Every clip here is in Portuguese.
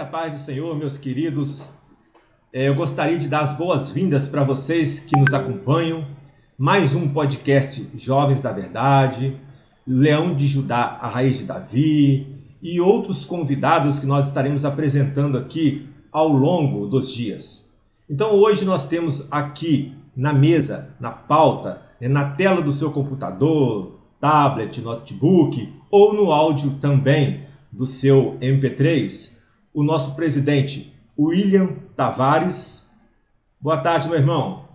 a paz do Senhor, meus queridos. Eu gostaria de dar as boas-vindas para vocês que nos acompanham. Mais um podcast Jovens da Verdade, Leão de Judá, a Raiz de Davi e outros convidados que nós estaremos apresentando aqui ao longo dos dias. Então hoje nós temos aqui na mesa, na pauta, na tela do seu computador, tablet, notebook ou no áudio também do seu MP3, o nosso presidente William Tavares. Boa tarde, meu irmão.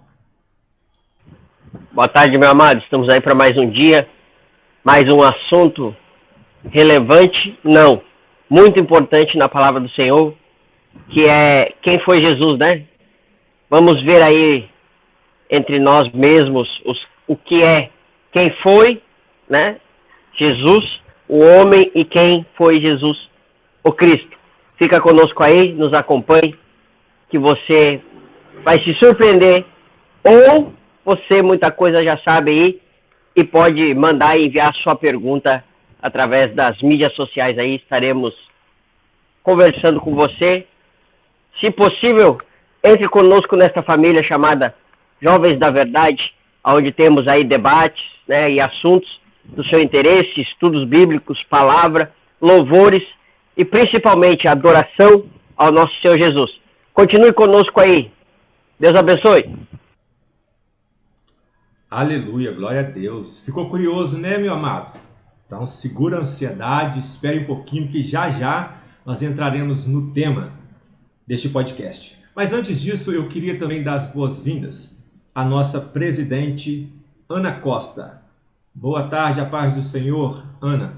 Boa tarde, meu amado. Estamos aí para mais um dia, mais um assunto relevante, não, muito importante na palavra do Senhor, que é quem foi Jesus, né? Vamos ver aí entre nós mesmos o que é, quem foi, né? Jesus, o homem, e quem foi Jesus, o Cristo. Fica conosco aí, nos acompanhe, que você vai se surpreender, ou você muita coisa já sabe aí, e pode mandar e enviar sua pergunta através das mídias sociais aí, estaremos conversando com você. Se possível, entre conosco nesta família chamada Jovens da Verdade, onde temos aí debates, né, e assuntos do seu interesse, estudos bíblicos, palavra, louvores e principalmente adoração ao nosso Senhor Jesus. Continue conosco aí. Deus abençoe. Aleluia, glória a Deus. Ficou curioso, né, meu amado? Então segura a ansiedade, espere um pouquinho que já nós entraremos no tema deste podcast. Mas antes disso, eu queria também dar as boas-vindas à nossa presidente Ana Costa. Boa tarde, a paz do Senhor, Ana.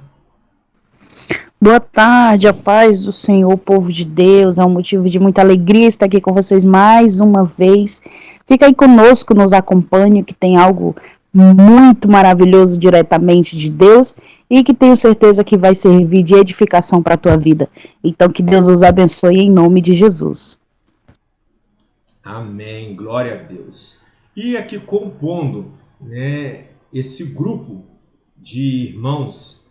Boa tarde, a paz do Senhor, povo de Deus. É um motivo de muita alegria estar aqui com vocês mais uma vez. Fica aí conosco, nos acompanhe, que tem algo muito maravilhoso diretamente de Deus e que tenho certeza que vai servir de edificação para a tua vida. Então, que Deus os abençoe em nome de Jesus. Amém, glória a Deus. E aqui compondo, né, esse grupo de irmãos,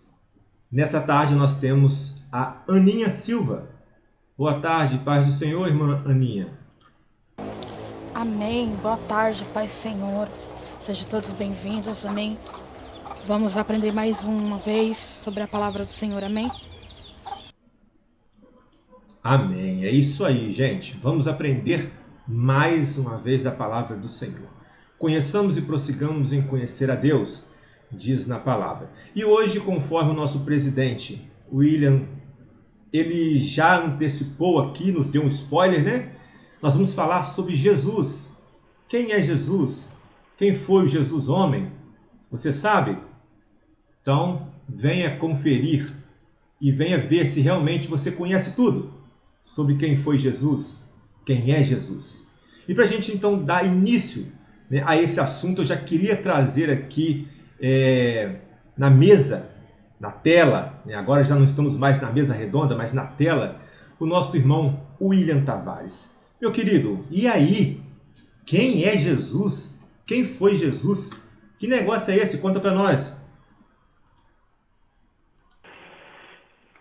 nessa tarde nós temos a Aninha Silva. Boa tarde, paz do Senhor, irmã Aninha. Amém, boa tarde, paz do Senhor. Sejam todos bem-vindos, amém. Vamos aprender mais uma vez sobre a palavra do Senhor, amém? Amém, é isso aí, gente. Vamos aprender mais uma vez a palavra do Senhor. Conheçamos e prossigamos em conhecer a Deus, diz na palavra. E hoje, conforme o nosso presidente William, ele já antecipou aqui, nos deu um spoiler, né? Nós vamos falar sobre Jesus. Quem é Jesus? Quem foi o Jesus homem? Você sabe? Então, venha conferir e venha ver se realmente você conhece tudo sobre quem foi Jesus, quem é Jesus. E para a gente então dar início, né, a esse assunto, eu já queria trazer aqui na mesa, na tela, né, agora já não estamos mais na mesa redonda, mas na tela, o nosso irmão William Tavares. Meu querido, e aí? Quem é Jesus? Quem foi Jesus? Que negócio é esse? Conta para nós.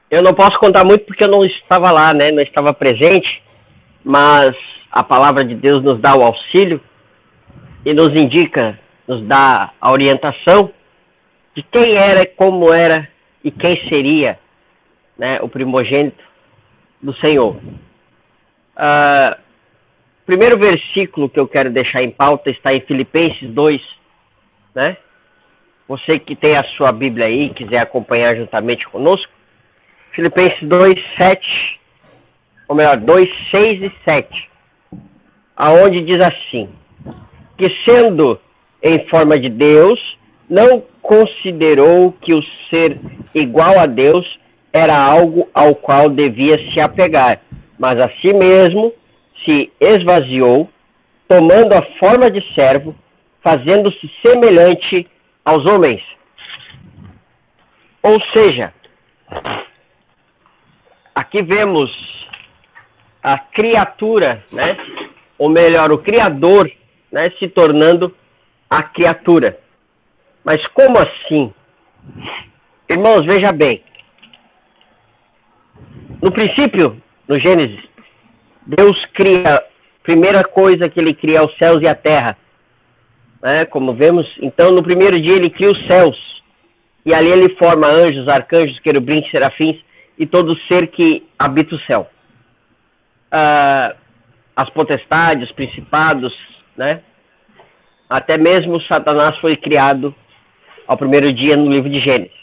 Eu não posso contar muito porque eu não estava lá, né? Não estava presente, mas a palavra de Deus nos dá o auxílio e nos indica, nos dá a orientação de quem era, como era e quem seria, né, o primogênito do Senhor. O primeiro versículo que eu quero deixar em pauta está em Filipenses 2, né? Você que tem a sua Bíblia aí, quiser acompanhar juntamente conosco, Filipenses 2, 7, ou melhor, 2, 6 e 7, aonde diz assim, que sendo em forma de Deus, não considerou que o ser igual a Deus era algo ao qual devia se apegar, mas a si mesmo se esvaziou, tomando a forma de servo, fazendo-se semelhante aos homens. Ou seja, aqui vemos a criatura, né? Ou melhor, o Criador, né, se tornando a criatura. Mas como assim? Irmãos, veja bem. No princípio, no Gênesis, Deus cria, primeira coisa que ele cria é os céus e a terra. Né? Como vemos, então no primeiro dia ele cria os céus. E ali ele forma anjos, arcanjos, querubins, serafins e todo ser que habita o céu. As potestades, os principados, né? Até mesmo Satanás foi criado ao primeiro dia no livro de Gênesis.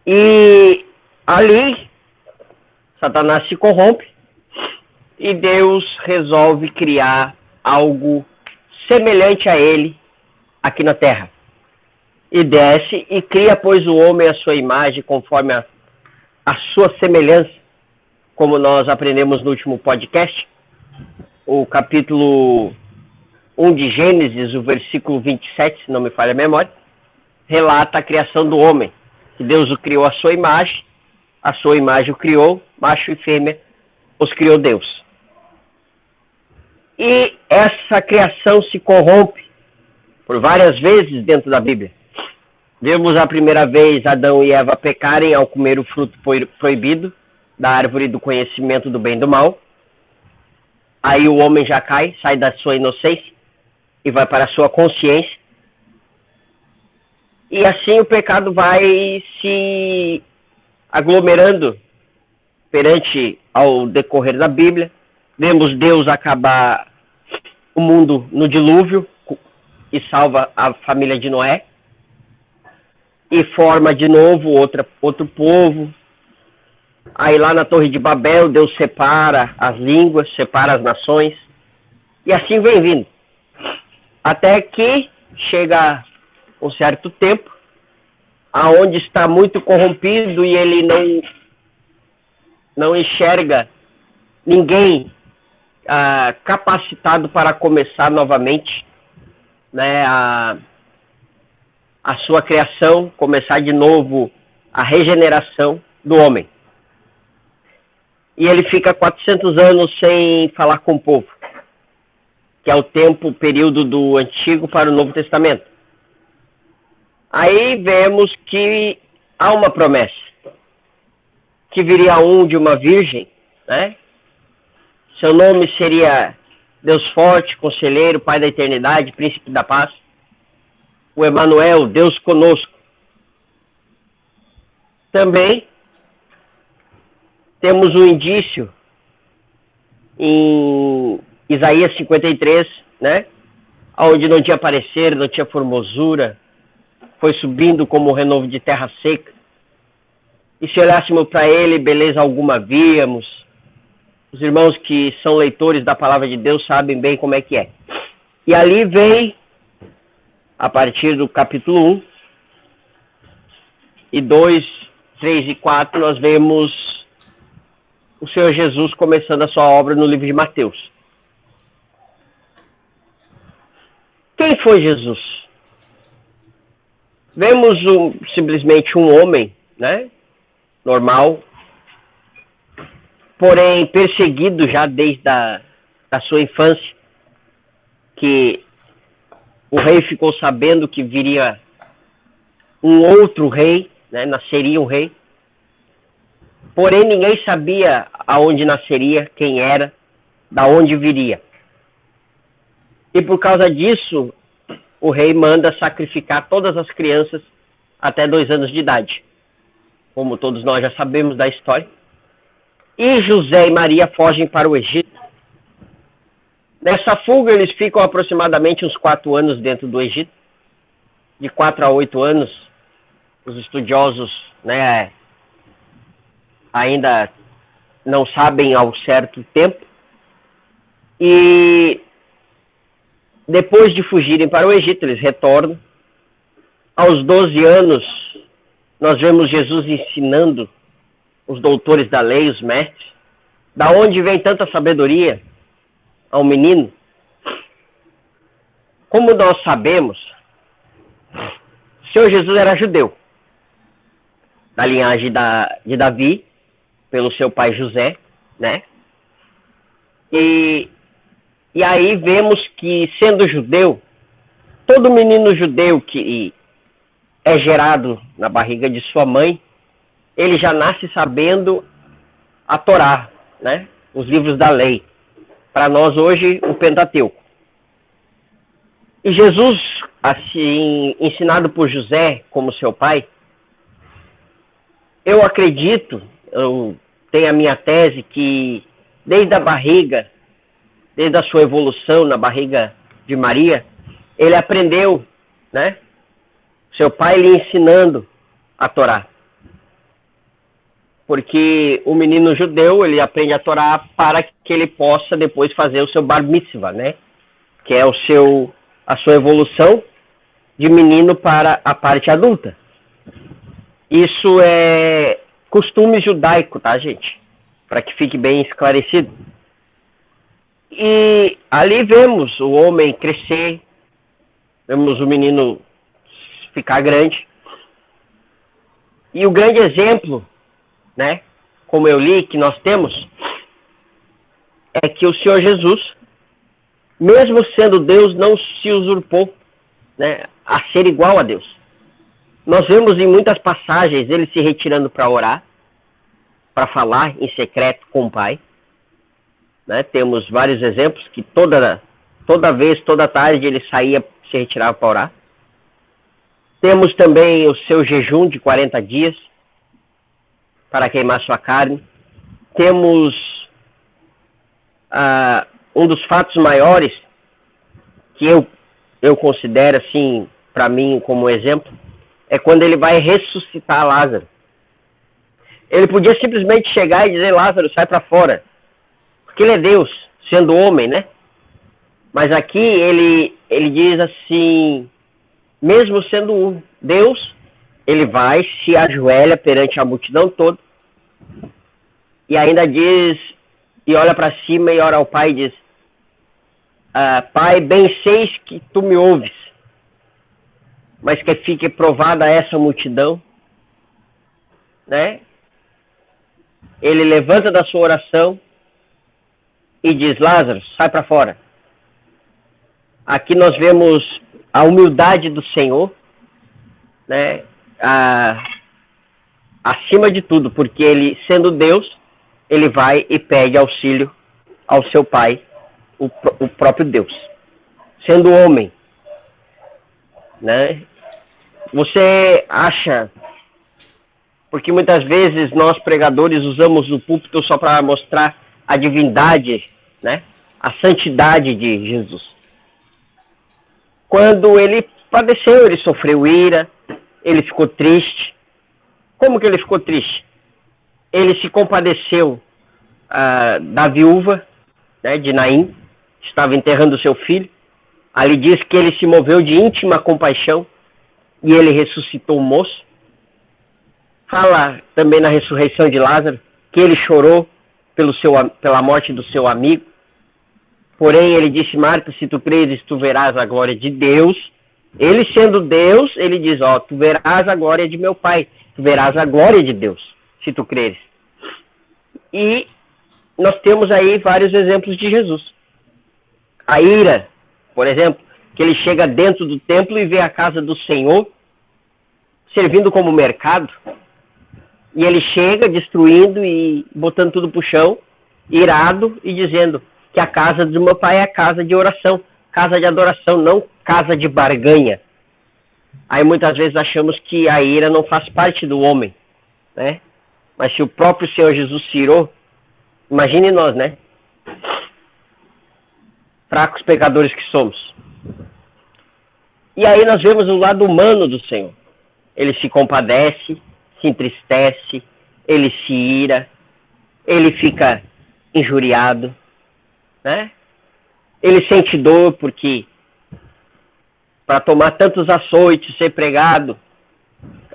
E ali Satanás se corrompe e Deus resolve criar algo semelhante a ele aqui na terra. E desce e cria, pois, o homem à sua imagem, conforme a sua semelhança, como nós aprendemos no último podcast. O capítulo 1 de Gênesis, o versículo 27, se não me falha a memória, relata a criação do homem, que Deus o criou à sua imagem o criou, macho e fêmea os criou Deus. E essa criação se corrompe por várias vezes dentro da Bíblia. Vemos a primeira vez Adão e Eva pecarem ao comer o fruto proibido da árvore do conhecimento do bem e do mal. Aí o homem já cai, sai da sua inocência e vai para a sua consciência. E assim o pecado vai se aglomerando perante ao decorrer da Bíblia. Vemos Deus acabar o mundo no dilúvio e salva a família de Noé. E forma de novo outro povo. Aí lá na Torre de Babel, Deus separa as línguas, separa as nações. E assim vem vindo. Até que chega um certo tempo, aonde está muito corrompido e ele não enxerga ninguém capacitado para começar novamente, né, a sua criação, começar de novo a regeneração do homem. E ele fica 400 anos sem falar com o povo, que é o período do Antigo para o Novo Testamento. Aí vemos que há uma promessa, que viria de uma virgem, né? Seu nome seria Deus Forte, Conselheiro, Pai da Eternidade, Príncipe da Paz. O Emanuel, Deus conosco. Também temos um indício em Isaías 53, né? Onde não tinha parecer, não tinha formosura, foi subindo como um renovo de terra seca. E se olhássemos para ele, beleza alguma víamos. Os irmãos que são leitores da palavra de Deus sabem bem como é que é. E ali vem, a partir do capítulo 1, e 2, 3 e 4, nós vemos o Senhor Jesus começando a sua obra no livro de Mateus. Quem foi Jesus? Vemos simplesmente um homem, né, normal, porém perseguido já desde da sua infância, que o rei ficou sabendo que viria um outro rei, né, nasceria um rei, porém ninguém sabia aonde nasceria, quem era, da onde viria. E por causa disso, o rei manda sacrificar todas as crianças até 2 anos de idade, como todos nós já sabemos da história. E José e Maria fogem para o Egito. Nessa fuga, eles ficam aproximadamente uns 4 anos dentro do Egito. De 4 a 8 anos, os estudiosos, né, ainda não sabem ao certo tempo. E depois de fugirem para o Egito, eles retornam. Aos 12 anos, nós vemos Jesus ensinando os doutores da lei, os mestres, da onde vem tanta sabedoria ao menino. Como nós sabemos, o Senhor Jesus era judeu, da linhagem de Davi, pelo seu pai José, né? E aí vemos que, sendo judeu, todo menino judeu que é gerado na barriga de sua mãe, ele já nasce sabendo a Torá, né? Os livros da lei. Para nós hoje, o Pentateuco. E Jesus, assim, ensinado por José como seu pai, eu acredito, eu tenho a minha tese que desde a barriga, desde a sua evolução na barriga de Maria, ele aprendeu, né? Seu pai lhe ensinando a Torá. Porque o menino judeu, ele aprende a Torá para que ele possa depois fazer o seu bar mitzvah, né? Que é a sua evolução de menino para a parte adulta. Isso é costume judaico, tá, gente? Para que fique bem esclarecido. E ali vemos o homem crescer, vemos o menino ficar grande. E o grande exemplo, né, como eu li, que nós temos, é que o Senhor Jesus, mesmo sendo Deus, não se usurpou, né, a ser igual a Deus. Nós vemos em muitas passagens ele se retirando para orar, para falar em secreto com o Pai. Né? Temos vários exemplos que toda tarde ele saía, se retirava para orar. Temos também o seu jejum de 40 dias para queimar sua carne. Temos um dos fatos maiores que eu considero, assim, para mim como exemplo, é quando ele vai ressuscitar Lázaro. Ele podia simplesmente chegar e dizer: Lázaro, sai para fora. Porque ele é Deus, sendo homem, né? Mas aqui ele diz assim, mesmo sendo um Deus, ele vai, se ajoelha perante a multidão toda, e ainda diz, e olha para cima e ora ao Pai e diz: Pai, bem seis que tu me ouves, mas que fique provada essa multidão, né? Ele levanta da sua oração e diz: Lázaro, sai para fora. Aqui nós vemos a humildade do Senhor, né? Acima de tudo, porque ele, sendo Deus, ele vai e pede auxílio ao seu Pai, o próprio Deus, sendo homem, né? Você acha, porque muitas vezes nós pregadores usamos o púlpito só para mostrar a divindade, né? A santidade de Jesus. Quando ele padeceu, ele sofreu ira, ele ficou triste. Como que ele ficou triste? Ele se compadeceu da viúva, né, de Naim, que estava enterrando seu filho. Ali diz que ele se moveu de íntima compaixão e ele ressuscitou o moço. Fala também na ressurreição de Lázaro que ele chorou pela morte do seu amigo. Porém, ele disse: Marta, se tu creres, tu verás a glória de Deus. Ele sendo Deus, ele diz: tu verás a glória de meu Pai. Tu verás a glória de Deus, se tu creres. E nós temos aí vários exemplos de Jesus. A ira, por exemplo, que ele chega dentro do templo e vê a casa do Senhor servindo como mercado. E ele chega destruindo e botando tudo pro chão, irado, e dizendo que a casa do meu Pai é a casa de oração, casa de adoração, não casa de barganha. Aí muitas vezes achamos que a ira não faz parte do homem, né? Mas se o próprio Senhor Jesus se irou, imagine nós, né? Fracos pecadores que somos. E aí nós vemos o lado humano do Senhor. Ele se compadece, se entristece, ele se ira, ele fica injuriado, né? Ele sente dor porque para tomar tantos açoites, ser pregado,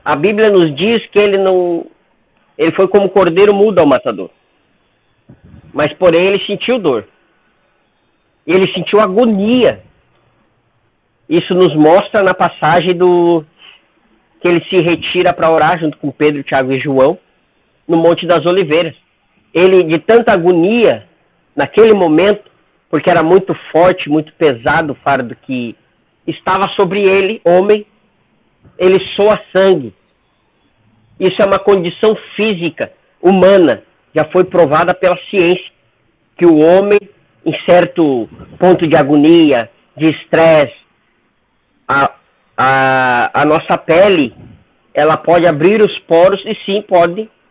a Bíblia nos diz que ele foi como cordeiro mudo ao matador. Mas porém ele sentiu dor. Ele sentiu agonia. Isso nos mostra na passagem que ele se retira para orar junto com Pedro, Tiago e João no Monte das Oliveiras. Ele, de tanta agonia naquele momento, porque era muito forte, muito pesado o fardo que estava sobre ele, homem, ele soa sangue. Isso é uma condição física, humana, já foi provada pela ciência, que o homem, em certo ponto de agonia, de estresse, a nossa pele, ela pode abrir os poros e sim,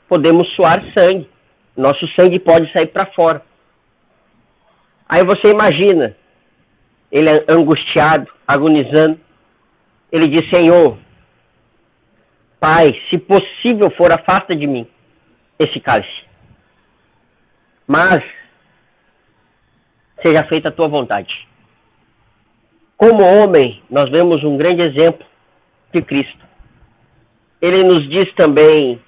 podemos suar sangue. Nosso sangue pode sair para fora. Aí você imagina, ele angustiado, agonizando, ele diz: Senhor, Pai, se possível for, afasta de mim esse cálice. Mas seja feita a tua vontade. Como homem, nós vemos um grande exemplo de Cristo. Ele nos diz também,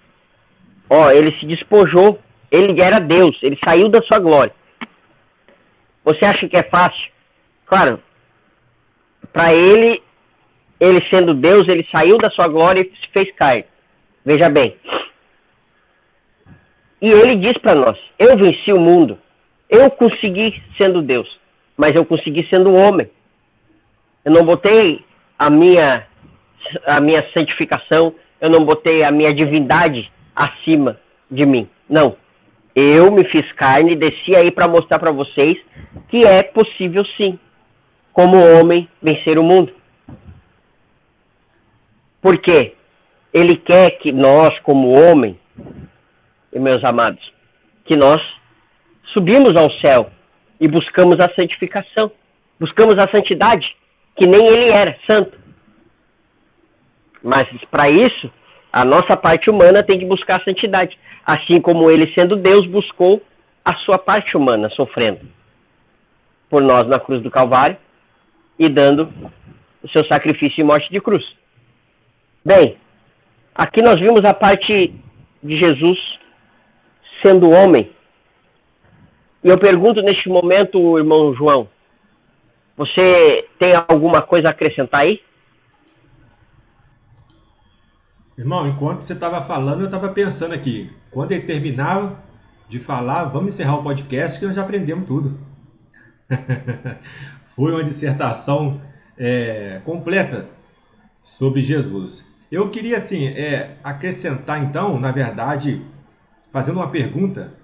ele se despojou, ele era Deus, ele saiu da sua glória. Você acha que é fácil? Claro, para ele sendo Deus, ele saiu da sua glória e se fez carne. Veja bem. E ele diz para nós: eu venci o mundo. Eu consegui sendo Deus, mas eu consegui sendo homem. Eu não botei a minha santificação, eu não botei a minha divindade acima de mim. Não. Eu me fiz carne e desci aí para mostrar para vocês que é possível sim, como homem, vencer o mundo. Por quê? Ele quer que nós, como homem, e meus amados, que nós subimos ao céu e buscamos a santificação, buscamos a santidade, que nem ele era, santo. Mas para isso, a nossa parte humana tem que buscar a santidade, assim como ele, sendo Deus, buscou a sua parte humana, sofrendo por nós na cruz do Calvário e dando o seu sacrifício e morte de cruz. Bem, aqui nós vimos a parte de Jesus sendo homem. E eu pergunto neste momento, irmão João, você tem alguma coisa a acrescentar aí? Irmão, enquanto você estava falando, eu estava pensando aqui. Quando ele terminava de falar, vamos encerrar o podcast que nós já aprendemos tudo. Foi uma dissertação completa sobre Jesus. Eu queria, assim, acrescentar, então, na verdade, fazendo uma pergunta,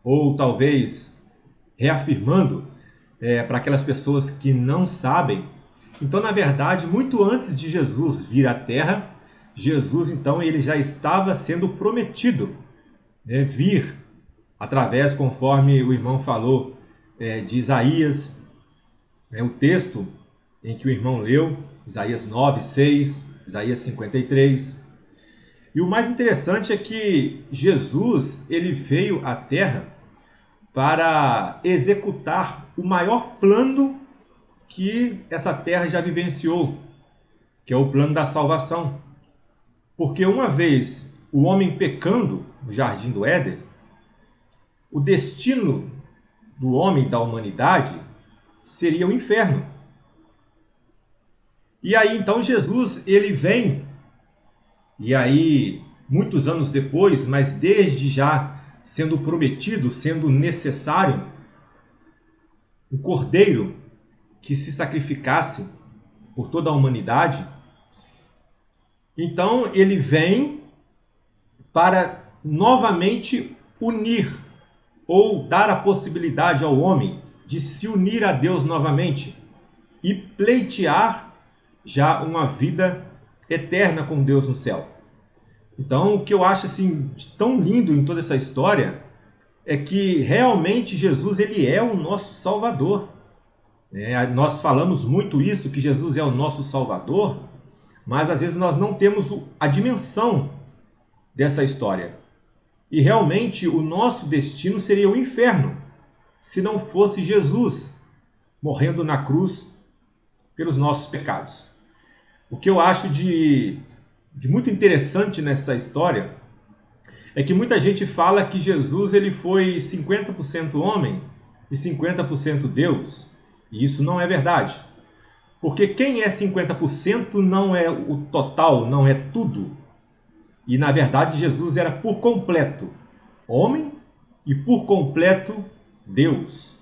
ou talvez reafirmando para aquelas pessoas que não sabem. Então, na verdade, muito antes de Jesus vir à Terra, Jesus, então, ele já estava sendo prometido vir através, conforme o irmão falou, de Isaías, o texto em que o irmão leu, Isaías 9, 6, Isaías 53. E o mais interessante é que Jesus, ele veio à Terra para executar o maior plano que essa Terra já vivenciou, que é o plano da salvação. Porque uma vez o homem pecando no Jardim do Éden, o destino do homem, da humanidade, seria o inferno. E aí, então, Jesus, ele vem, e aí, muitos anos depois, mas desde já sendo prometido, sendo necessário, um cordeiro que se sacrificasse por toda a humanidade. Então, ele vem para novamente unir, ou dar a possibilidade ao homem de se unir a Deus novamente e pleitear já uma vida eterna com Deus no céu. Então, o que eu acho assim tão lindo em toda essa história é que realmente Jesus, ele é o nosso Salvador. Nós falamos muito isso, que Jesus é o nosso Salvador, mas às vezes nós não temos a dimensão dessa história. E realmente o nosso destino seria o inferno, se não fosse Jesus morrendo na cruz pelos nossos pecados. O que eu acho de muito interessante nessa história é que muita gente fala que Jesus ele foi 50% homem e 50% Deus. E isso não é verdade. Porque quem é 50% não é o total, não é tudo. E na verdade Jesus era por completo homem e por completo Deus.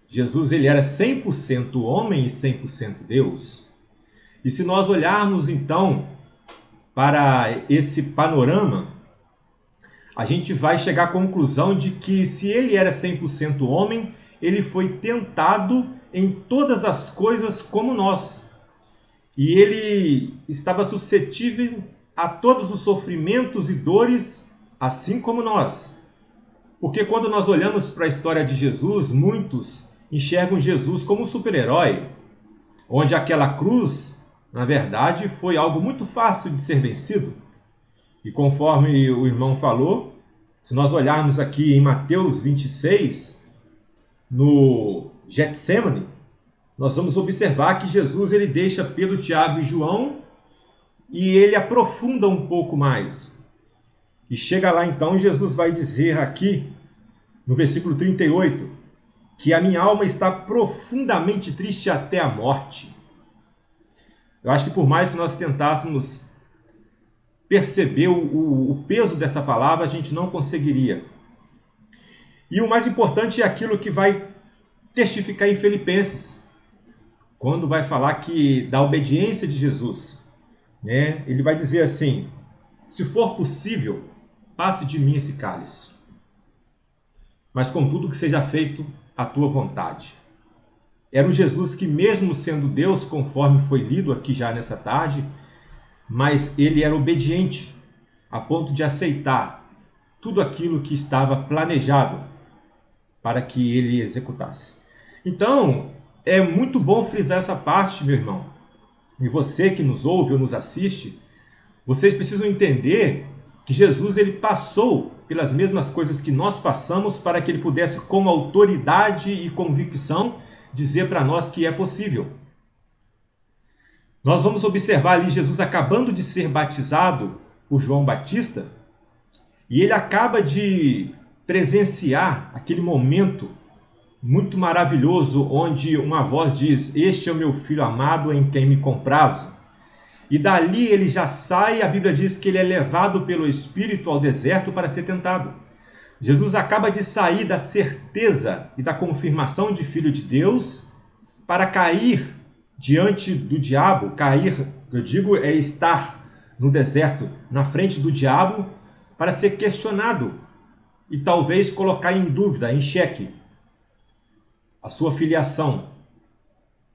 Jesus ele era 100% homem e 100% Deus. E se nós olharmos então para esse panorama, a gente vai chegar à conclusão de que se ele era 100% homem, ele foi tentado em todas as coisas como nós. E ele estava suscetível a todos os sofrimentos e dores, assim como nós. Porque quando nós olhamos para a história de Jesus, muitos enxergam Jesus como um super-herói, onde aquela cruz, na verdade, foi algo muito fácil de ser vencido. E conforme o irmão falou, se nós olharmos aqui em Mateus 26, no Getsemane, nós vamos observar que Jesus ele deixa Pedro, Tiago e João e ele aprofunda um pouco mais. E chega lá então, Jesus vai dizer aqui, no versículo 38, que a minha alma está profundamente triste até a morte. Eu acho que por mais que nós tentássemos perceber o peso dessa palavra, a gente não conseguiria. E o mais importante é aquilo que vai testificar em Filipenses, quando vai falar que da obediência de Jesus, né? Ele vai dizer assim: se for possível, passe de mim esse cálice, mas contudo que seja feito a tua vontade. Era um Jesus que, mesmo sendo Deus, conforme foi lido aqui já nessa tarde, mas ele era obediente a ponto de aceitar tudo aquilo que estava planejado para que ele executasse. Então, é muito bom frisar essa parte, meu irmão. E você que nos ouve ou nos assiste, vocês precisam entender que Jesus ele passou pelas mesmas coisas que nós passamos para que ele pudesse, com autoridade e convicção, dizer para nós que é possível. Nós vamos observar ali Jesus acabando de ser batizado por João Batista e ele acaba de presenciar aquele momento muito maravilhoso onde uma voz diz: este é o meu filho amado em quem me comprazo. E dali ele já sai, a Bíblia diz que ele é levado pelo Espírito ao deserto para ser tentado. Jesus acaba de sair da certeza e da confirmação de filho de Deus para cair diante do diabo. Cair, eu digo, é estar no deserto, na frente do diabo, para ser questionado e talvez colocar em dúvida, em xeque, a sua filiação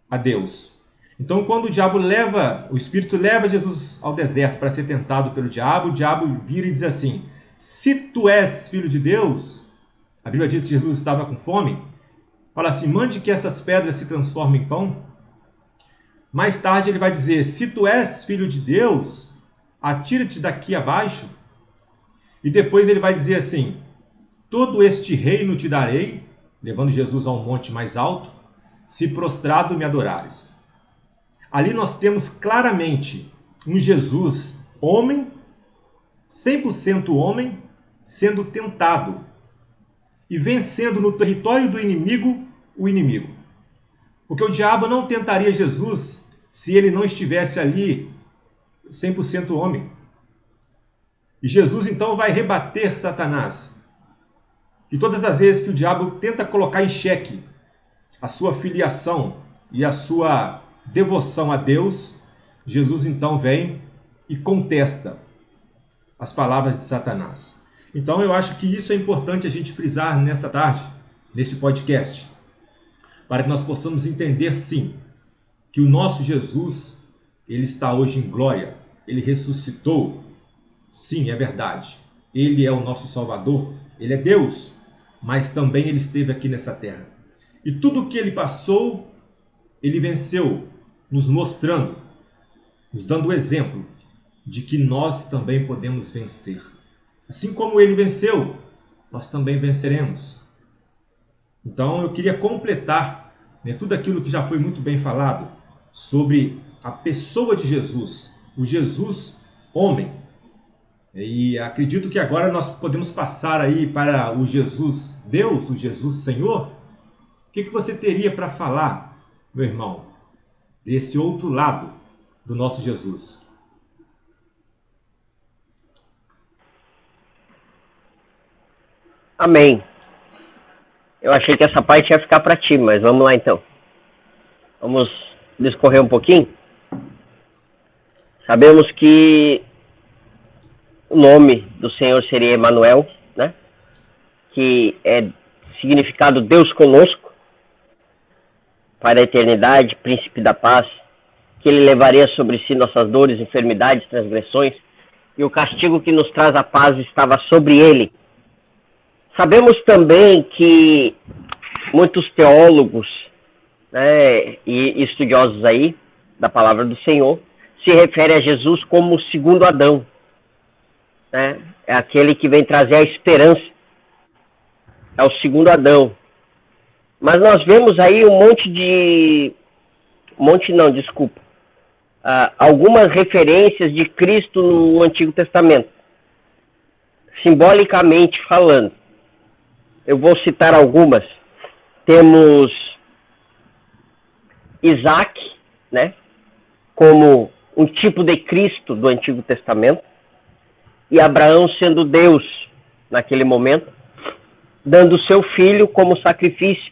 a Deus. Então, quando o Espírito leva Jesus ao deserto para ser tentado pelo diabo, o diabo vira e diz assim: se tu és filho de Deus, a Bíblia diz que Jesus estava com fome, fala assim: mande que essas pedras se transformem em pão. Mais tarde ele vai dizer: se tu és filho de Deus, atira-te daqui abaixo. E depois ele vai dizer assim: todo este reino te darei, levando Jesus a um monte mais alto, se prostrado me adorares. Ali nós temos claramente um Jesus homem, 100% homem, sendo tentado e vencendo no território do inimigo o inimigo. Porque o diabo não tentaria Jesus se ele não estivesse ali 100% homem. E Jesus então vai rebater Satanás. E todas as vezes que o diabo tenta colocar em xeque a sua filiação e a sua devoção a Deus, Jesus então vem e contesta as palavras de Satanás. Então eu acho que isso é importante a gente frisar nessa tarde, nesse podcast, para que nós possamos entender sim, que o nosso Jesus, ele está hoje em glória, ele ressuscitou, sim, é verdade, ele é o nosso Salvador, ele é Deus, mas também ele esteve aqui nessa terra. E tudo o que ele passou, ele venceu, nos mostrando, nos dando o exemplo de que nós também podemos vencer. Assim como ele venceu, nós também venceremos. Então eu queria completar, né, tudo aquilo que já foi muito bem falado sobre a pessoa de Jesus, o Jesus homem. E acredito que agora nós podemos passar aí para o Jesus Deus, o Jesus Senhor. O que você teria para falar, meu irmão, desse outro lado do nosso Jesus? Amém. Eu achei que essa parte ia ficar para ti, mas vamos lá então. Vamos discorrer um pouquinho. Sabemos que O nome do Senhor seria Emanuel, né? Que é significado Deus conosco, Pai da eternidade, Príncipe da paz, que ele levaria sobre si nossas dores, enfermidades, transgressões, e o castigo que nos traz a paz estava sobre ele. Sabemos também que muitos teólogos, né, e estudiosos aí da palavra do Senhor se referem a Jesus como o segundo Adão, né? É aquele que vem trazer a esperança, é o segundo Adão. Mas nós vemos aí algumas referências de Cristo no Antigo Testamento, simbolicamente falando. Eu vou citar algumas. Temos Isaac, né, como um tipo de Cristo do Antigo Testamento, e Abraão sendo Deus naquele momento, dando seu filho como sacrifício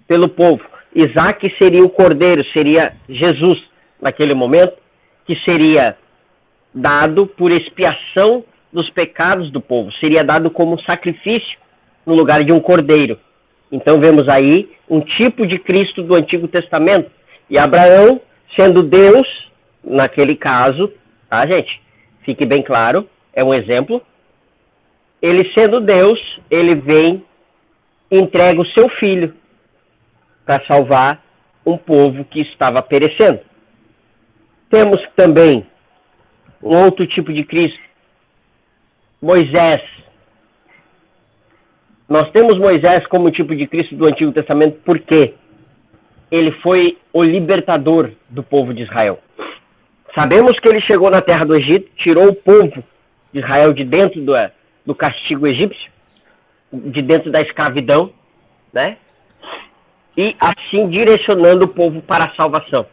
pelo povo. Isaac seria o cordeiro, seria Jesus naquele momento, que seria dado por expiação dos pecados do povo, seria dado como sacrifício no lugar de um cordeiro. Então vemos aí um tipo de Cristo do Antigo Testamento. E Abraão, sendo Deus, naquele caso, tá, gente? Fique bem claro, é um exemplo. Ele sendo Deus, ele vem e entrega o seu filho para salvar um povo que estava perecendo. Temos também um outro tipo de Cristo, Moisés. Nós temos Moisés como tipo de Cristo do Antigo Testamento porque ele foi o libertador do povo de Israel. Sabemos que ele chegou na terra do Egito, tirou o povo de Israel de dentro do castigo egípcio, de dentro da escravidão, né? E assim direcionando o povo para a salvação.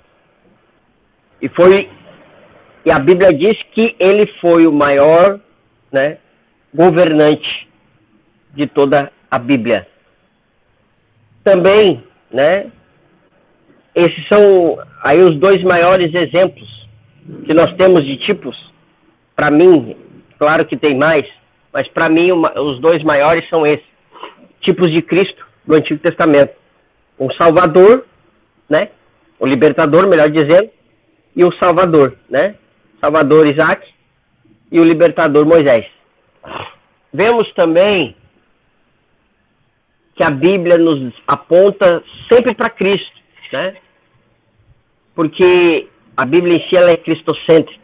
E a Bíblia diz que ele foi o maior, né, governante de toda a Bíblia. Também, né, esses são aí os dois maiores exemplos que nós temos de tipos. Para mim, claro que tem mais, mas para mim os dois maiores são esses tipos de Cristo do Antigo Testamento: o Salvador, né, o libertador, melhor dizendo, e o Salvador, né, Salvador Isaac e o libertador Moisés. Vemos também que a Bíblia nos aponta sempre para Cristo, né? Porque a Bíblia em si ela é cristocêntrica.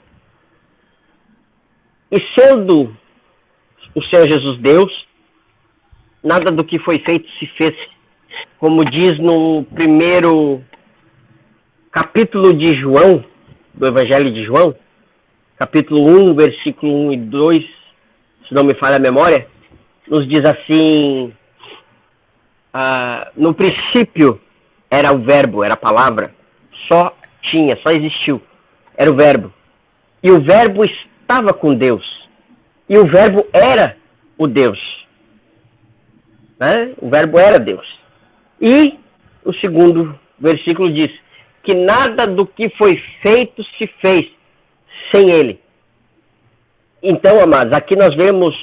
E sendo o Senhor Jesus Deus, nada do que foi feito se fez. Como diz no primeiro capítulo de João, do Evangelho de João, capítulo 1, versículo 1 e 2, se não me falha a memória, nos diz assim: no princípio era o verbo, era a palavra, só existiu, era o verbo. E o verbo estava com Deus, e o verbo era o Deus, né? O verbo era Deus. E o segundo versículo diz que nada do que foi feito se fez sem ele. Então, amados, aqui nós vemos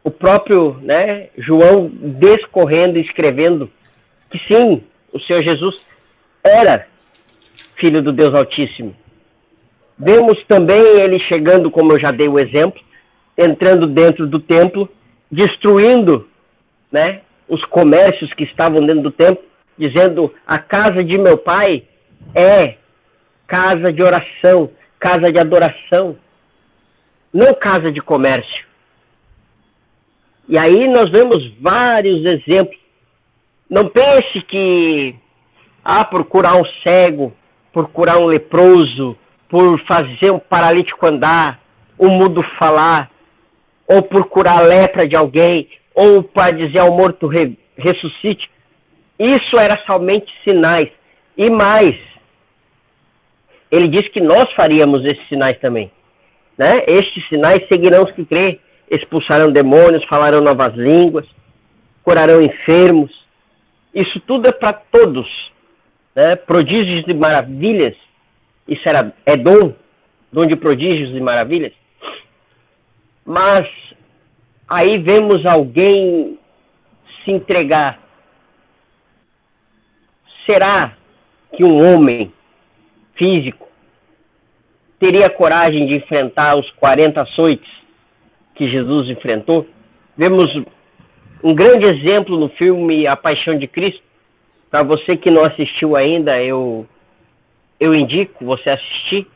o próprio, né, João descorrendo e escrevendo que sim, o Senhor Jesus era Filho do Deus Altíssimo. Vemos também ele chegando, como eu já dei o exemplo, entrando dentro do templo, destruindo, né, os comércios que estavam dentro do templo, dizendo: a casa de meu pai é casa de oração, casa de adoração, não casa de comércio. E aí nós vemos vários exemplos. Não pense que por curar um cego, por curar um leproso, por fazer um paralítico andar, um mudo falar, ou por curar a lepra de alguém, ou para dizer ao morto ressuscite. Isso era somente sinais. E mais, ele diz que nós faríamos esses sinais também, né? Estes sinais seguirão os que crê, expulsarão demônios, falarão novas línguas, curarão enfermos. Isso tudo é para todos, né? Prodígios e maravilhas, isso é dom de prodígios e maravilhas. Mas aí vemos alguém se entregar. Será que um homem físico teria coragem de enfrentar os 40 açoites que Jesus enfrentou? Vemos um grande exemplo no filme A Paixão de Cristo. Para você que não assistiu ainda, eu indico você assistir.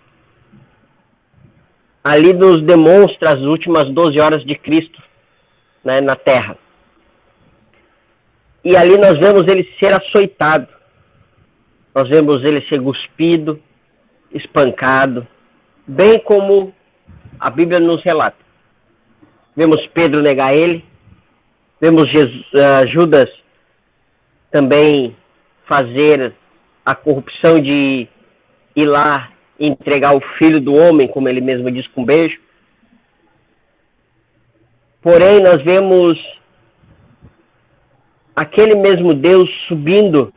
Ali nos demonstra as últimas 12 horas de Cristo, né, na Terra. E ali nós vemos ele ser açoitado. Nós vemos ele ser cuspido, espancado, bem como a Bíblia nos relata. Vemos Pedro negar ele, vemos Judas também fazer a corrupção de ir lá e entregar o filho do homem, como ele mesmo diz, com um beijo. Porém, nós vemos aquele mesmo Deus subindo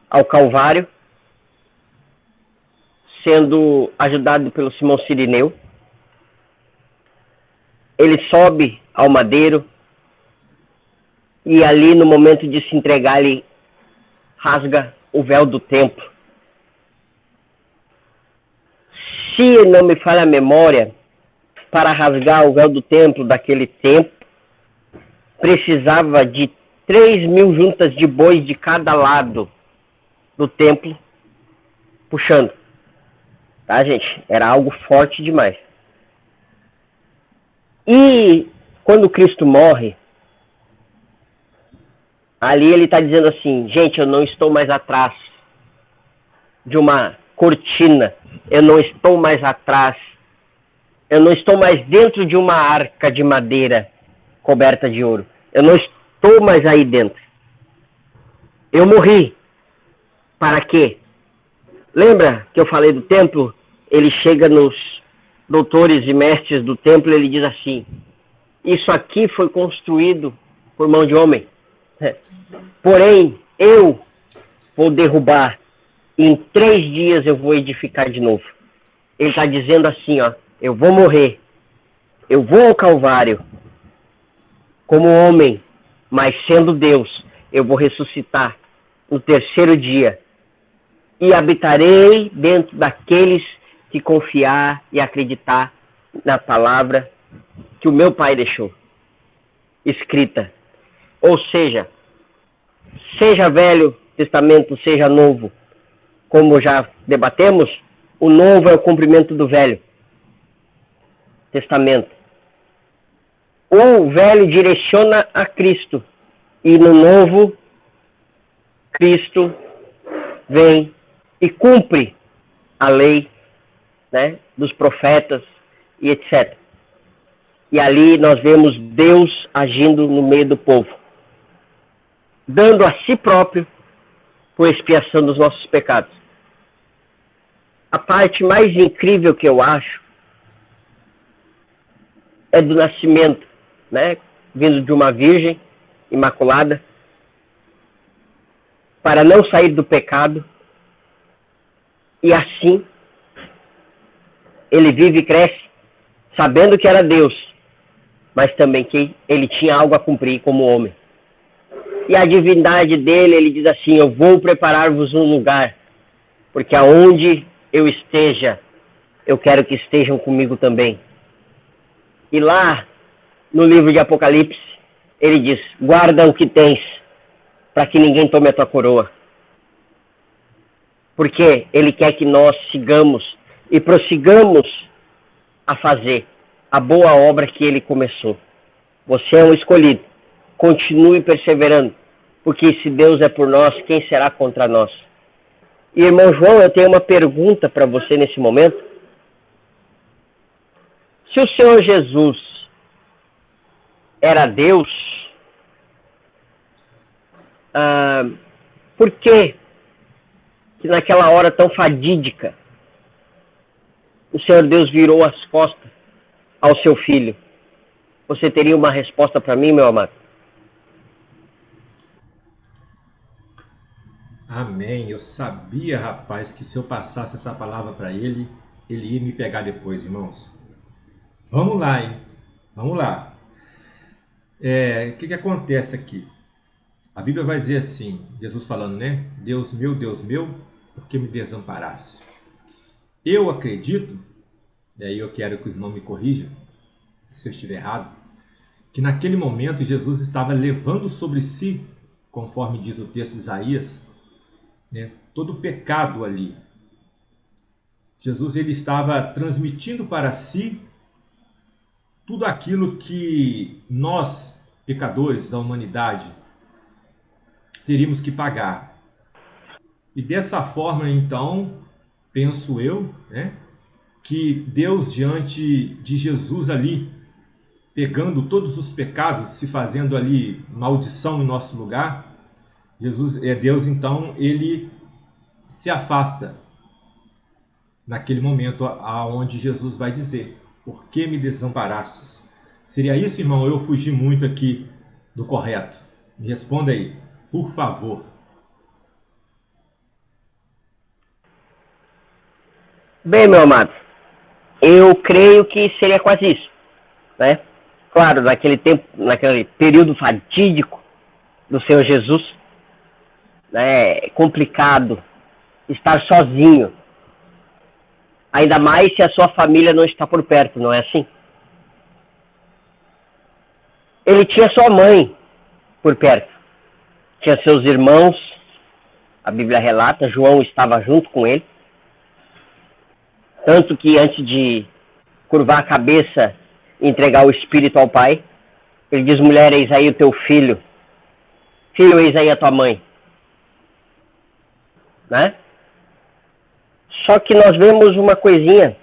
ao Calvário, sendo ajudado pelo Simão Cirineu. Ele sobe ao madeiro e ali, no momento de se entregar, ele rasga o véu do templo. Se não me falha a memória, para rasgar o véu do templo daquele tempo, precisava de 3.000 juntas de bois de cada lado do templo, puxando. Tá, gente? Era algo forte demais. E quando Cristo morre, ali ele está dizendo assim: gente, eu não estou mais atrás de uma cortina, eu não estou mais atrás, eu não estou mais dentro de uma arca de madeira coberta de ouro, eu não estou mais aí dentro. Eu morri. Para quê? Lembra que eu falei do templo? Ele chega nos doutores e mestres do templo e ele diz assim: isso aqui foi construído por mão de homem, porém eu vou derrubar e em 3 dias eu vou edificar de novo. Ele está dizendo assim, ó: eu vou morrer, eu vou ao Calvário como homem, mas sendo Deus, eu vou ressuscitar no 3º dia e habitarei dentro daqueles que confiar e acreditar na palavra que o meu Pai deixou escrita. Ou seja Velho Testamento, seja Novo, como já debatemos, o Novo é o cumprimento do Velho Testamento. O Velho direciona a Cristo e no Novo, Cristo vem e cumpre a lei, né, dos profetas e etc. E ali nós vemos Deus agindo no meio do povo, dando a si próprio por expiação dos nossos pecados. A parte mais incrível que eu acho é do nascimento, né, vindo de uma virgem imaculada, para não sair do pecado, e assim ele vive e cresce, sabendo que era Deus, mas também que ele tinha algo a cumprir como homem. E a divindade dele, ele diz assim: eu vou preparar-vos um lugar, porque aonde eu esteja, eu quero que estejam comigo também. E lá, no livro de Apocalipse, ele diz: guarda o que tens, para que ninguém tome a tua coroa. Porque ele quer que nós sigamos e prossigamos a fazer a boa obra que ele começou. Você é um escolhido. Continue perseverando, porque se Deus é por nós, quem será contra nós? E, irmão João, eu tenho uma pergunta para você nesse momento. Se o Senhor Jesus era Deus, por que naquela hora tão fadídica o Senhor Deus virou as costas ao seu filho? Você teria uma resposta para mim, meu amado? Amém. Eu sabia, rapaz, que se eu passasse essa palavra para ele, ele ia me pegar depois, irmãos. Vamos lá, hein? Vamos lá. O que acontece aqui? A Bíblia vai dizer assim, Jesus falando, né? Deus meu, por que me desamparaste? Eu acredito, e aí eu quero que o irmão me corrija, se eu estiver errado, que naquele momento Jesus estava levando sobre si, conforme diz o texto de Isaías, né, todo o pecado ali. Jesus ele estava transmitindo para si tudo aquilo que nós, pecadores da humanidade, teríamos que pagar. E dessa forma, então, penso eu, né, que Deus, diante de Jesus ali, pegando todos os pecados, se fazendo ali maldição em nosso lugar, Deus, então, ele se afasta naquele momento aonde Jesus vai dizer, por que me desamparastes? Seria isso, irmão? Eu fugi muito aqui do correto. Me responda aí, por favor. Bem, meu amado, eu creio que seria quase isso, né? Claro, naquele tempo, naquele período fatídico do Senhor Jesus, né, é complicado estar sozinho, ainda mais se a sua família não está por perto, não é assim? Ele tinha sua mãe por perto, tinha seus irmãos, a Bíblia relata, João estava junto com ele, tanto que antes de curvar a cabeça e entregar o Espírito ao Pai, ele diz, mulher, eis aí o teu filho, filho, eis aí a tua mãe, né? Só que nós vemos uma coisinha,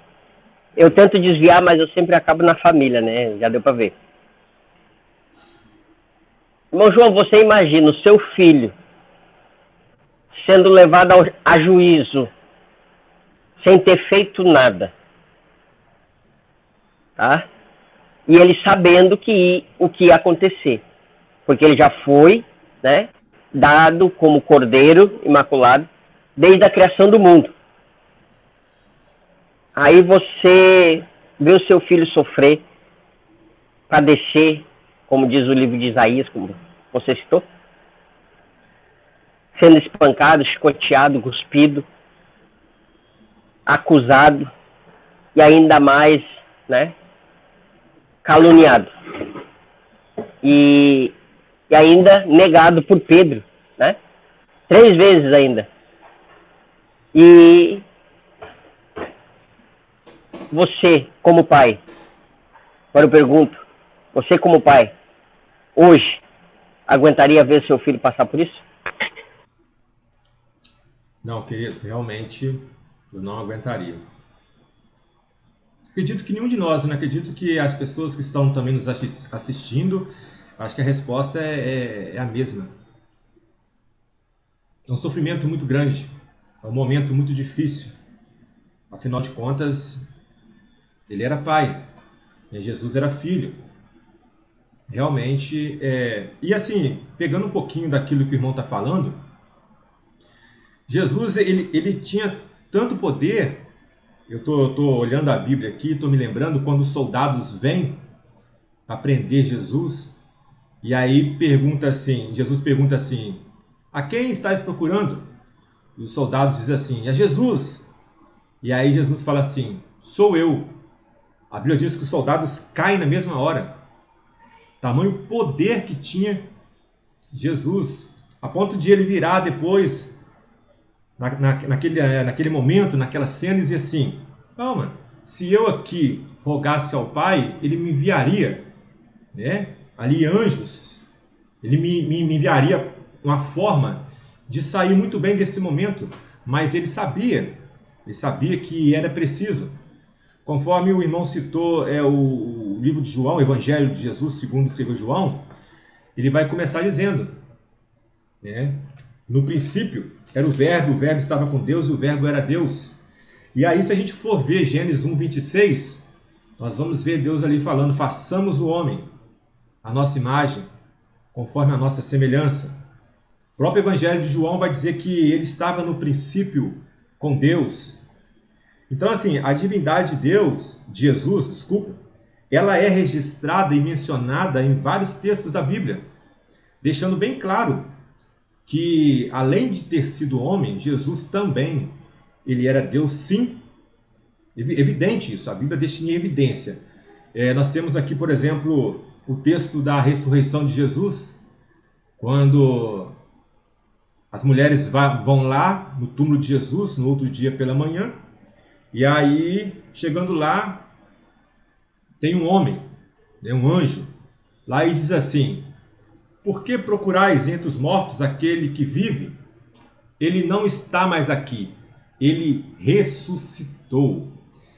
eu tento desviar, mas eu sempre acabo na família, né? Já deu para ver. Irmão João, você imagina o seu filho sendo levado a juízo sem ter feito nada, tá? E ele sabendo o que ia acontecer, porque ele já foi, né, dado como cordeiro imaculado desde a criação do mundo. Aí você vê o seu filho sofrer, padecer, como diz o livro de Isaías, como você citou, sendo espancado, chicoteado, cuspido, acusado e ainda mais, né, caluniado e ainda negado por Pedro, né, 3 vezes ainda. E você, como pai, agora eu pergunto, você como pai, hoje, aguentaria ver seu filho passar por isso? Não, querido, realmente eu não aguentaria. Acredito que nenhum de nós, né? Acredito que as pessoas que estão também nos assistindo, acho que a resposta é a mesma. É um sofrimento muito grande, é um momento muito difícil. Afinal de contas, ele era pai, e Jesus era filho. Realmente, e assim, pegando um pouquinho daquilo que o irmão está falando, Jesus, ele tinha tanto poder. Eu estou olhando a Bíblia aqui, estou me lembrando quando os soldados vêm para prender Jesus, e aí Jesus pergunta assim, a quem estáis procurando? E os soldados dizem assim, é Jesus. E aí Jesus fala assim, sou eu. A Bíblia diz que os soldados caem na mesma hora. Tamanho poder que tinha Jesus, a ponto de ele virar depois, naquele momento, naquela cena, e dizer assim, calma, se eu aqui rogasse ao Pai, ele me enviaria, né, ali anjos, ele me enviaria uma forma de sair muito bem desse momento, mas ele sabia que era preciso. Conforme o irmão citou o livro de João, o Evangelho de Jesus, segundo escreveu João, ele vai começar dizendo, né, no princípio era o Verbo estava com Deus e o Verbo era Deus. E aí, se a gente for ver Gênesis 1:26, nós vamos ver Deus ali falando, façamos o homem, a nossa imagem, conforme a nossa semelhança. O próprio Evangelho de João vai dizer que ele estava no princípio com Deus. Então, assim, a divindade de Deus, de Jesus, ela é registrada e mencionada em vários textos da Bíblia, deixando bem claro que, além de ter sido homem, Jesus também, ele era Deus, sim. Evidente isso, a Bíblia deixa em evidência. Nós temos aqui, por exemplo, o texto da ressurreição de Jesus, quando as mulheres vão lá no túmulo de Jesus no outro dia pela manhã, e aí, chegando lá, tem um homem, um anjo, lá e diz assim: por que procurais entre os mortos aquele que vive? Ele não está mais aqui, ele ressuscitou.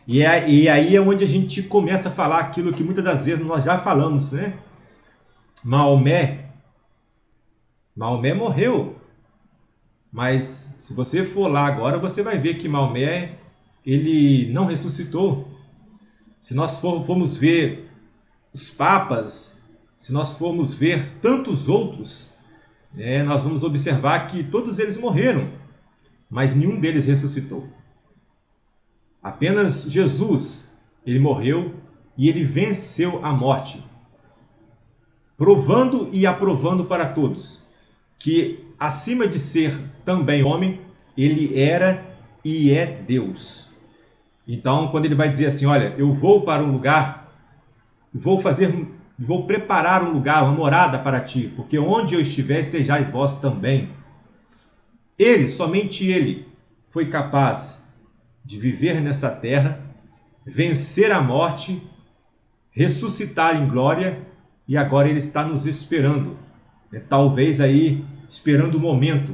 E aí é onde a gente começa a falar aquilo que muitas das vezes nós já falamos, né? Maomé morreu, mas se você for lá agora, você vai ver que Maomé, ele não ressuscitou. Se nós formos ver os papas, se nós formos ver tantos outros, nós vamos observar que todos eles morreram, mas nenhum deles ressuscitou. Apenas Jesus, ele morreu e ele venceu a morte, provando e aprovando para todos que, acima de ser também homem, ele era e é Deus. Então, quando ele vai dizer assim: olha, eu vou para um lugar, vou preparar um lugar, uma morada para ti, porque onde eu estiver, estejais vós também. Ele, somente ele, foi capaz de viver nessa terra, vencer a morte, ressuscitar em glória, e agora ele está nos esperando. Talvez aí, esperando o momento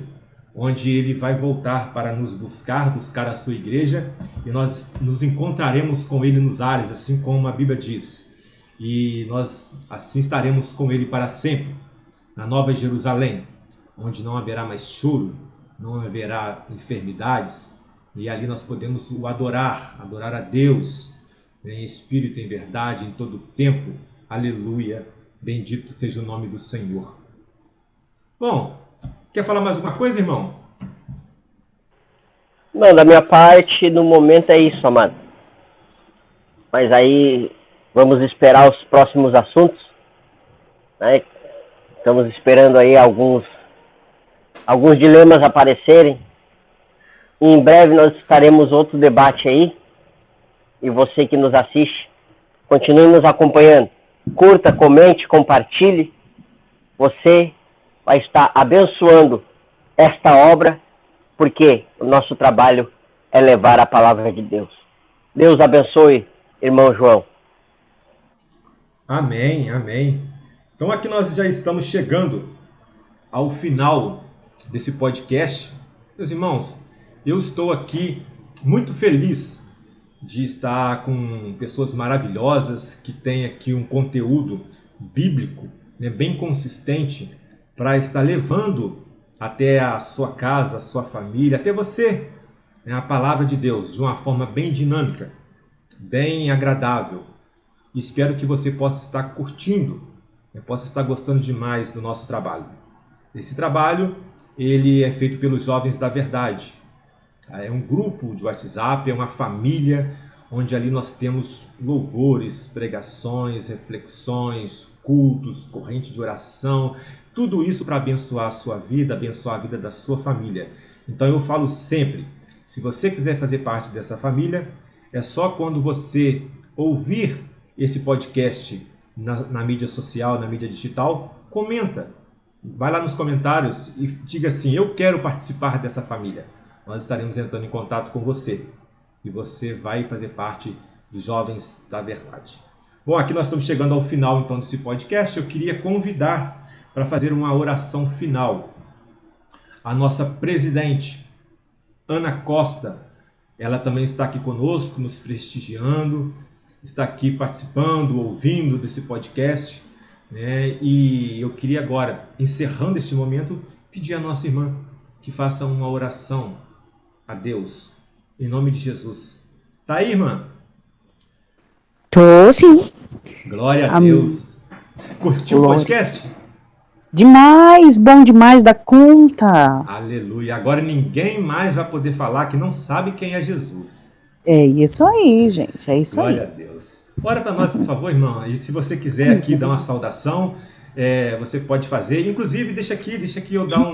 onde ele vai voltar para nos buscar a sua igreja, e nós nos encontraremos com ele nos ares, assim como a Bíblia diz. E nós assim estaremos com ele para sempre, na Nova Jerusalém, onde não haverá mais choro, não haverá enfermidades, e ali nós podemos o adorar a Deus, em espírito e em verdade, em todo o tempo. Aleluia, bendito seja o nome do Senhor. Bom, quer falar mais alguma coisa, irmão? Não, da minha parte, no momento é isso, amado. Mas aí, vamos esperar os próximos assuntos, né? Estamos esperando aí alguns dilemas aparecerem. E em breve nós faremos outro debate aí. E você que nos assiste, continue nos acompanhando. Curta, comente, compartilhe. Você vai estar abençoando esta obra, porque o nosso trabalho é levar a palavra de Deus. Deus abençoe, irmão João. Amém, amém. Então aqui nós já estamos chegando ao final desse podcast. Meus irmãos, eu estou aqui muito feliz de estar com pessoas maravilhosas que têm aqui um conteúdo bíblico, bem consistente, para estar levando até a sua casa, a sua família, até você, a palavra de Deus de uma forma bem dinâmica, bem agradável. Espero que você possa estar curtindo, possa estar gostando demais do nosso trabalho. Esse trabalho, ele é feito pelos Jovens da Verdade. É um grupo de WhatsApp, é uma família, onde ali nós temos louvores, pregações, reflexões, cultos, corrente de oração, tudo isso para abençoar a sua vida, abençoar a vida da sua família. Então eu falo sempre, se você quiser fazer parte dessa família, é só quando você ouvir esse podcast na mídia social, na mídia digital, comenta. Vai lá nos comentários e diga assim: eu quero participar dessa família. Nós estaremos entrando em contato com você. E você vai fazer parte dos Jovens da Verdade. Bom, aqui nós estamos chegando ao final então desse podcast. Eu queria convidar para fazer uma oração final a nossa presidente, Ana Costa. Ela também está aqui conosco, nos prestigiando, está aqui participando, ouvindo desse podcast, né? E eu queria agora, encerrando este momento, pedir à nossa irmã que faça uma oração a Deus, em nome de Jesus. Tá aí, irmã? Tô sim. Glória a Deus. Curtiu o podcast? Demais, bom demais da conta. Aleluia. Agora ninguém mais vai poder falar que não sabe quem é Jesus. É isso aí, gente, é isso aí. Glória a Deus. Ora para nós, por favor, irmã. E se você quiser aqui dar uma saudação, você pode fazer. Inclusive, deixa aqui eu dar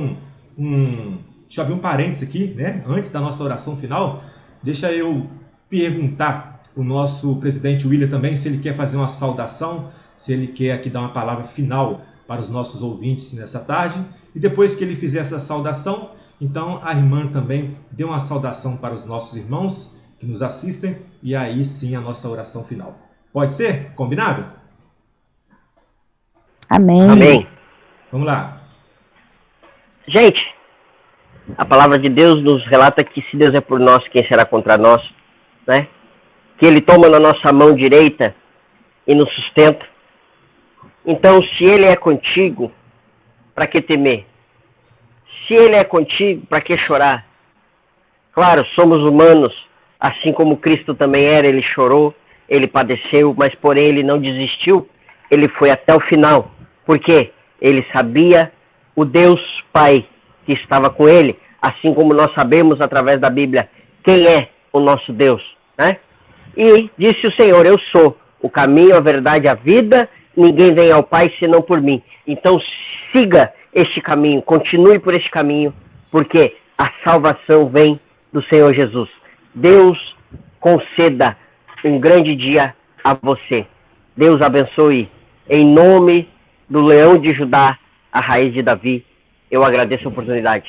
deixa eu abrir um parênteses aqui, né? Antes da nossa oração final, deixa eu perguntar o nosso presidente William também se ele quer fazer uma saudação, se ele quer aqui dar uma palavra final para os nossos ouvintes nessa tarde. E depois que ele fizer essa saudação, então a irmã também dê uma saudação para os nossos irmãos que nos assistem e aí sim a nossa oração final. Pode ser? Combinado? Amém. Amém. Vamos lá. Gente, a palavra de Deus nos relata que se Deus é por nós, quem será contra nós, né? Que Ele toma na nossa mão direita e nos sustenta. Então, se Ele é contigo, para que temer? Se Ele é contigo, para que chorar? Claro, somos humanos, assim como Cristo também era, Ele chorou, Ele padeceu, mas porém Ele não desistiu, Ele foi até o final. Por quê? Ele sabia o Deus Pai que estava com Ele, assim como nós sabemos através da Bíblia quem é o nosso Deus, né? E disse o Senhor, eu sou o caminho, a verdade, a vida, ninguém vem ao Pai senão por mim. Então siga este caminho, continue por este caminho, porque a salvação vem do Senhor Jesus. Deus conceda um grande dia a você. Deus abençoe. Em nome do Leão de Judá, a raiz de Davi, eu agradeço a oportunidade.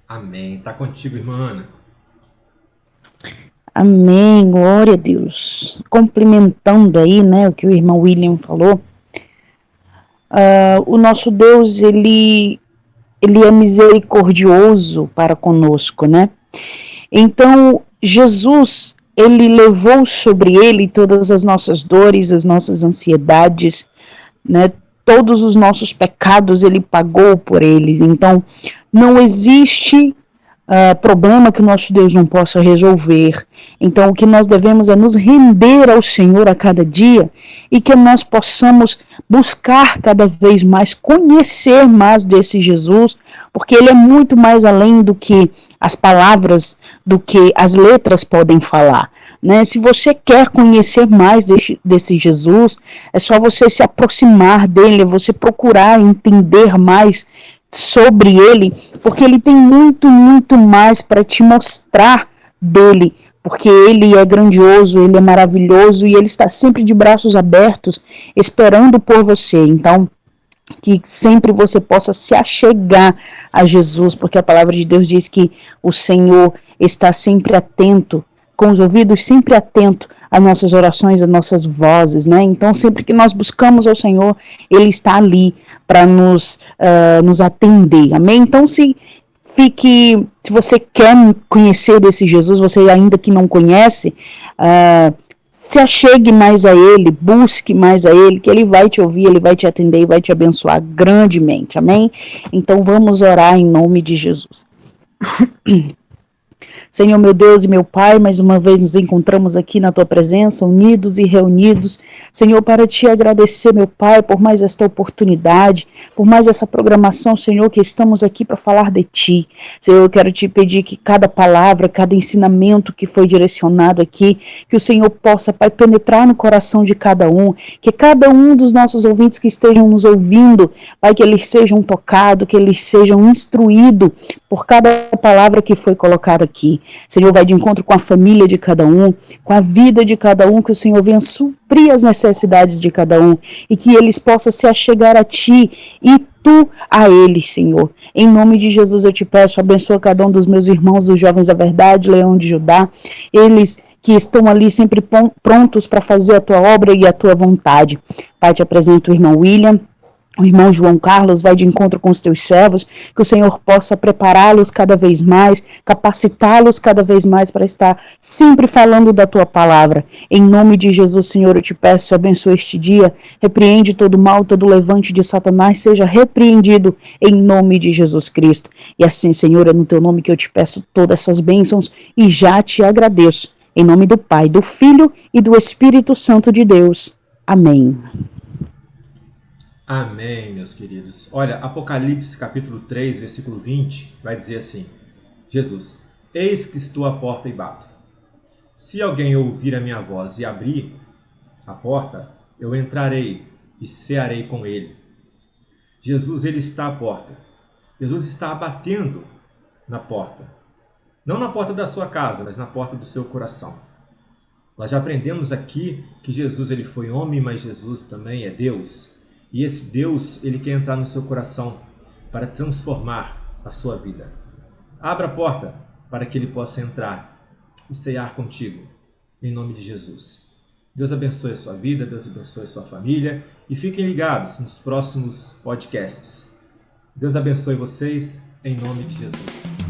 Amém. Está contigo, irmã Ana. Amém, glória a Deus. Complementando aí, né, o que o irmão William falou, o nosso Deus, ele é misericordioso para conosco, né? Então, Jesus, ele levou sobre ele todas as nossas dores, as nossas ansiedades, né? Todos os nossos pecados, ele pagou por eles. Então, não existe problema que o nosso Deus não possa resolver. Então, o que nós devemos é nos render ao Senhor a cada dia e que nós possamos buscar cada vez mais, conhecer mais desse Jesus, porque ele é muito mais além do que as palavras, do que as letras podem falar. Né? Se você quer conhecer mais desse Jesus, é só você se aproximar dele, é você procurar entender mais sobre ele, porque ele tem muito, muito mais para te mostrar dele, porque ele é grandioso, ele é maravilhoso e ele está sempre de braços abertos, esperando por você. Então, que sempre você possa se achegar a Jesus, porque a palavra de Deus diz que o Senhor está sempre atento, com os ouvidos sempre atentos às nossas orações, às nossas vozes, né? Então, sempre que nós buscamos ao Senhor, Ele está ali para nos atender, amém? Então, se você quer conhecer desse Jesus, você ainda que não conhece, se achegue mais a Ele, busque mais a Ele, que Ele vai te ouvir, Ele vai te atender e vai te abençoar grandemente, amém? Então, vamos orar em nome de Jesus. Senhor, meu Deus e meu Pai, mais uma vez nos encontramos aqui na Tua presença, unidos e reunidos, Senhor, para Te agradecer, meu Pai, por mais esta oportunidade, por mais essa programação, Senhor, que estamos aqui para falar de Ti. Senhor, eu quero Te pedir que cada palavra, cada ensinamento que foi direcionado aqui, que o Senhor possa, Pai, penetrar no coração de cada um, que cada um dos nossos ouvintes que estejam nos ouvindo, Pai, que eles sejam tocados, que eles sejam instruídos por cada palavra que foi colocada aqui. Senhor, vai de encontro com a família de cada um, com a vida de cada um, que o Senhor venha suprir as necessidades de cada um e que eles possam se achegar a Ti e Tu a eles, Senhor. Em nome de Jesus eu te peço, abençoa cada um dos meus irmãos, os jovens da verdade, Leão de Judá, eles que estão ali sempre prontos para fazer a Tua obra e a Tua vontade. Pai, te apresento o irmão William, o irmão João Carlos, vai de encontro com os teus servos, que o Senhor possa prepará-los cada vez mais, capacitá-los cada vez mais para estar sempre falando da tua palavra. Em nome de Jesus, Senhor, eu te peço, abençoa este dia, repreende todo mal, todo levante de Satanás, seja repreendido em nome de Jesus Cristo. E assim, Senhor, é no teu nome que eu te peço todas essas bênçãos e já te agradeço. Em nome do Pai, do Filho e do Espírito Santo de Deus. Amém. Amém, meus queridos. Olha, Apocalipse capítulo 3, versículo 20, vai dizer assim: Jesus, eis que estou à porta e bato. Se alguém ouvir a minha voz e abrir a porta, eu entrarei e cearei com ele. Jesus, ele está à porta. Jesus está batendo na porta. Não na porta da sua casa, mas na porta do seu coração. Nós já aprendemos aqui que Jesus, ele foi homem, mas Jesus também é Deus. E esse Deus, ele quer entrar no seu coração para transformar a sua vida. Abra a porta para que ele possa entrar e cear contigo, em nome de Jesus. Deus abençoe a sua vida, Deus abençoe a sua família e fiquem ligados nos próximos podcasts. Deus abençoe vocês, em nome de Jesus.